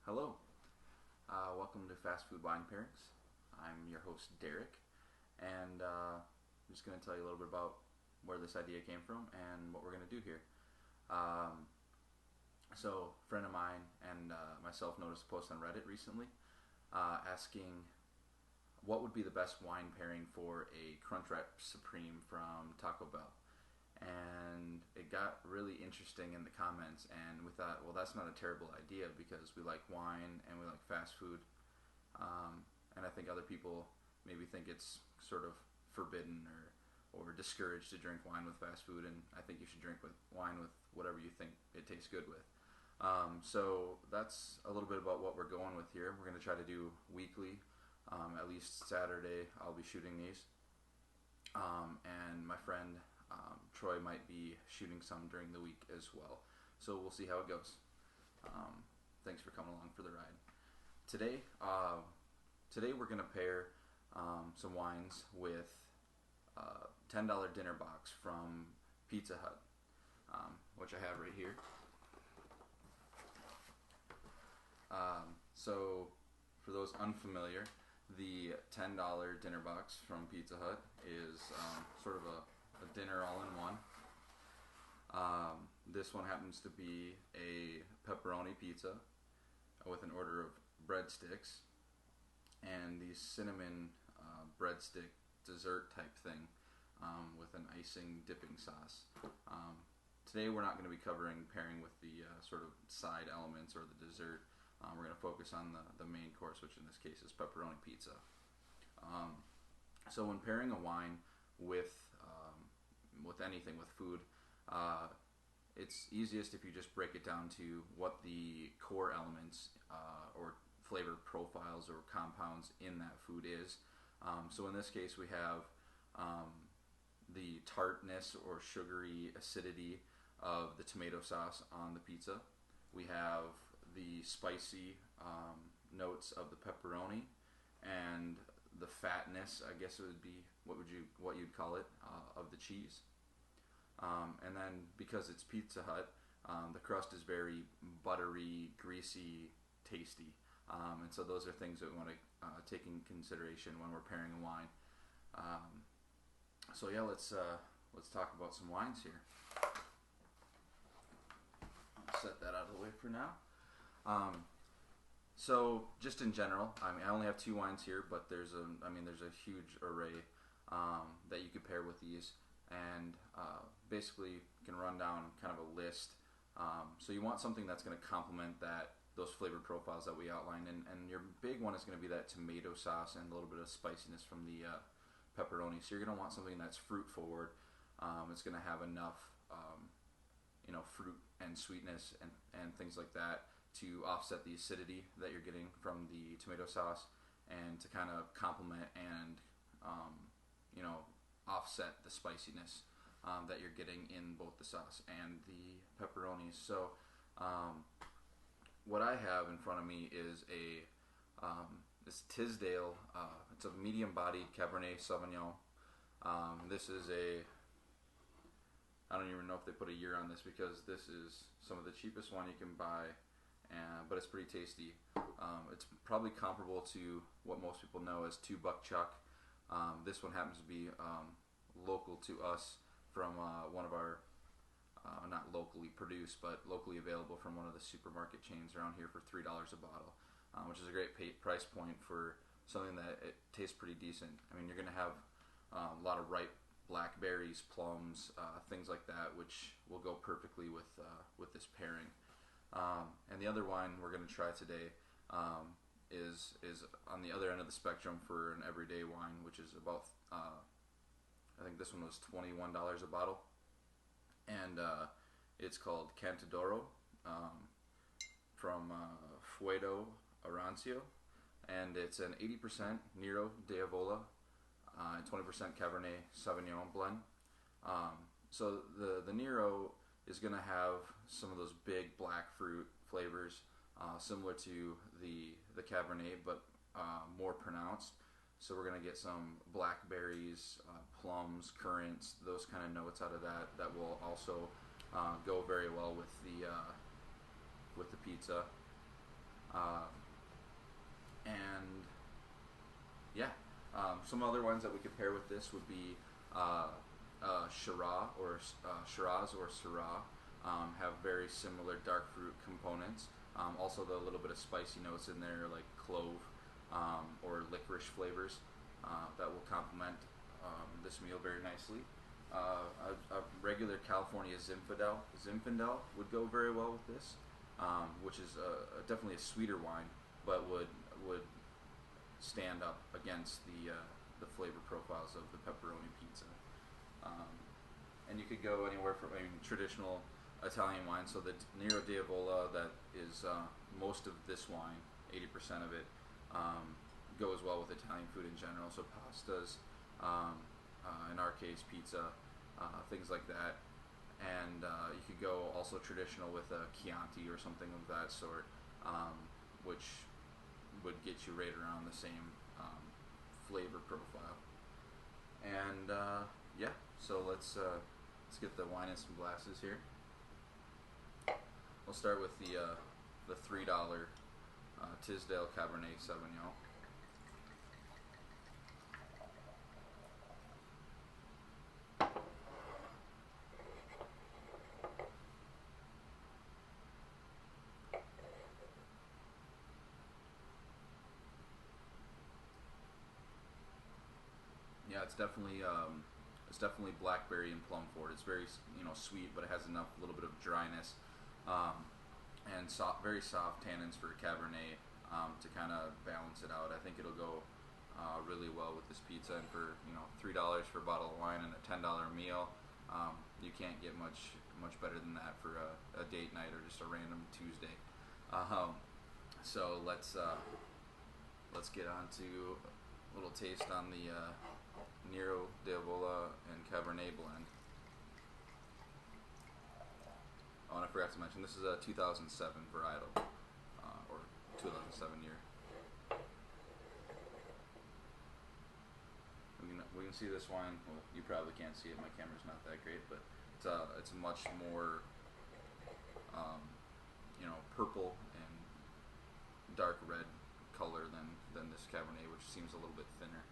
Hello, welcome to Fast Food Wine Pairings. I'm your host, Derek, and I'm just going to tell you a little bit about where this idea came from and what we're going to do here. Um, so, a friend of mine and myself noticed a post on Reddit recently asking what would be the best wine pairing for a Crunchwrap Supreme from Taco Bell. And it got really interesting in the comments, and we thought, well, that's not a terrible idea because we like wine and we like fast food. And I think other people maybe think it's sort of forbidden or discouraged to drink wine with fast food, and I think you should drink with wine with whatever you think it tastes good with. So that's a little bit about what we're going with here. We're going to try to do weekly, at least Saturday. I'll be shooting these, and my friend Troy might be shooting some during the week as well. So we'll see how it goes. Thanks for coming along for the ride. Today we're going to pair some wines with $10 dinner box from Pizza Hut, which I have right here. So for those unfamiliar, the $10 dinner box from Pizza Hut is sort of a dinner all in one. This one happens to be a pepperoni pizza with an order of breadsticks and the cinnamon breadstick dessert type thing with an icing dipping sauce. Today we're not going to be covering pairing with the sort of side elements or the dessert. We're going to focus on the main course, which in this case is pepperoni pizza. So when pairing a wine with anything, with food, it's easiest if you just break it down to what the core elements or flavor profiles or compounds in that food is. So in this case we have the tartness or sugary acidity of the tomato sauce on the pizza. We have the spicy notes of the pepperoni and the fatness, I guess it would be what you'd call it, of the cheese. And then because it's Pizza Hut, the crust is very buttery, greasy, tasty. And so those are things that we want to take in consideration when we're pairing a wine. So yeah, let's talk about some wines here. I'll set that out of the way for now. So just in general, I mean, I only have two wines here, but there's a huge array that you could pair with these, and basically you can run down kind of a list. So you want something that's going to complement those flavor profiles that we outlined, and your big one is going to be that tomato sauce and a little bit of spiciness from the pepperoni. So you're going to want something that's fruit forward. It's going to have enough fruit and sweetness and things like that to offset the acidity that you're getting from the tomato sauce, and to kind of complement and offset the spiciness that you're getting in both the sauce and the pepperonis. So what I have in front of me is this Tisdale. It's a medium-bodied Cabernet Sauvignon. This is I don't even know if they put a year on this because this is some of the cheapest one you can buy, but it's pretty tasty. It's probably comparable to what most people know as $2 Chuck. This one happens to be local to us from one of our, not locally produced, but locally available from one of the supermarket chains around here for $3 a bottle, which is a great price point for something that it tastes pretty decent. I mean, you're going to have a lot of ripe blackberries, plums, things like that, which will go perfectly with this pairing. And the other wine we're going to try today is on the other end of the spectrum for an everyday wine, which is about I think this one was $21 a bottle, and it's called Cantadoro from Fuedo Arancio, and it's an 80% Nero D'Avola and 20% Cabernet Sauvignon blend. So the Nero is going to have some of those big black fruit flavors, similar to the Cabernet, but more pronounced. So we're going to get some blackberries, plums, currants, those kind of notes out of that will also go very well with the pizza. Uh, and yeah, some other ones that we could pair with this would be Shiraz or Syrah. Have very similar dark fruit components. Also, the little bit of spicy notes in there, like clove or licorice flavors, that will complement this meal very nicely. A regular California Zinfandel would go very well with this, which is definitely a sweeter wine, but would stand up against the flavor profiles of the Pepperoni Pizza. And you could go anywhere from, I mean, traditional Italian wine. So the Nero D'Avola, that is most of this wine, 80% of it, goes well with Italian food in general. So pastas, in our case, pizza, things like that. And you could go also traditional with a Chianti or something of that sort, which would get you right around the same flavor profile. And yeah, so let's get the wine in some glasses here. We'll start with the $3 Tisdale Cabernet Sauvignon. Yeah, it's definitely blackberry and plum forward. It's very sweet, but it has enough little bit of dryness, and very soft tannins for Cabernet to kind of balance it out. I think it'll go really well with this pizza, and for $3 for a bottle of wine and a $10 meal, you can't get much better than that for a date night or just a random Tuesday. So let's get on to a little taste on the Nero D'Avola and Cabernet blend. Oh, and I forgot to mention, this is a 2007 varietal, or 2007 year. We can see this wine. Well, you probably can't see it. My camera's not that great, but it's a much more purple and dark red color than this Cabernet, which seems a little bit thinner.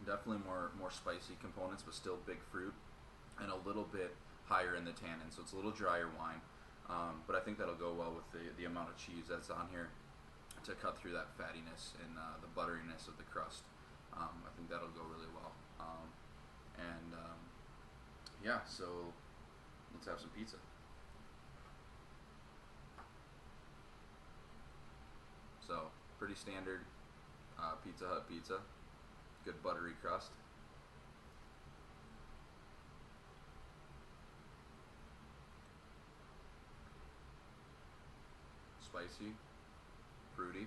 Definitely more spicy components, but still big fruit, and a little bit higher in the tannin, so it's a little drier wine. But I think that'll go well with the amount of cheese that's on here to cut through that fattiness and the butteriness of the crust. I think that'll go really well. Yeah, so let's have some pizza. So pretty standard Pizza Hut pizza. Good buttery crust. Spicy, fruity.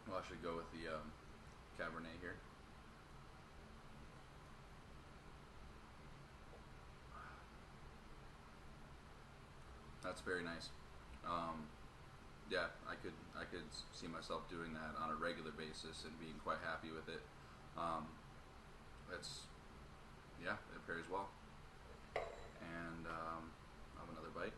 Well, I should go with the Cabernet here. That's very nice. Yeah, I could see myself doing that on a regular basis and being quite happy with it. It pairs well. And I'll have another bite.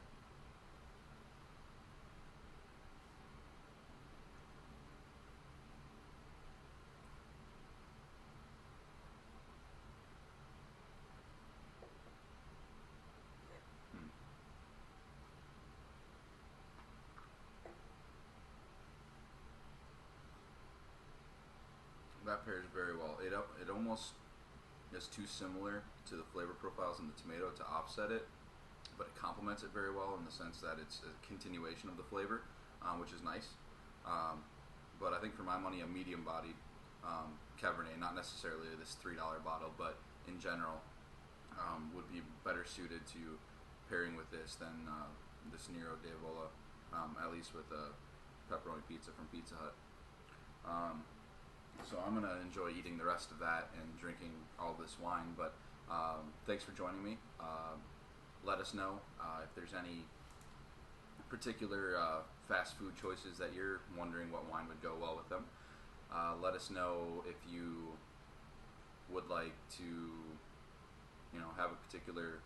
That pairs very well. It almost is too similar to the flavor profiles in the tomato to offset it, but it complements it very well in the sense that it's a continuation of the flavor, which is nice. But I think for my money, a medium-bodied Cabernet, not necessarily this $3 bottle, but in general, would be better suited to pairing with this than this Nero D'Avola, at least with a Pepperoni Pizza from Pizza Hut. So I'm going to enjoy eating the rest of that and drinking all this wine, but thanks for joining me. Let us know if there's any particular fast food choices that you're wondering what wine would go well with them. Let us know if you would like to have a particular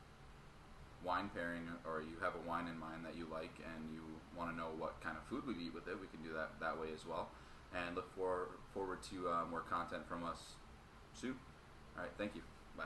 wine pairing, or you have a wine in mind that you like and you want to know what kind of food we'd eat with it, we can do that way as well. And look forward to more content from us soon. All right, thank you. Bye.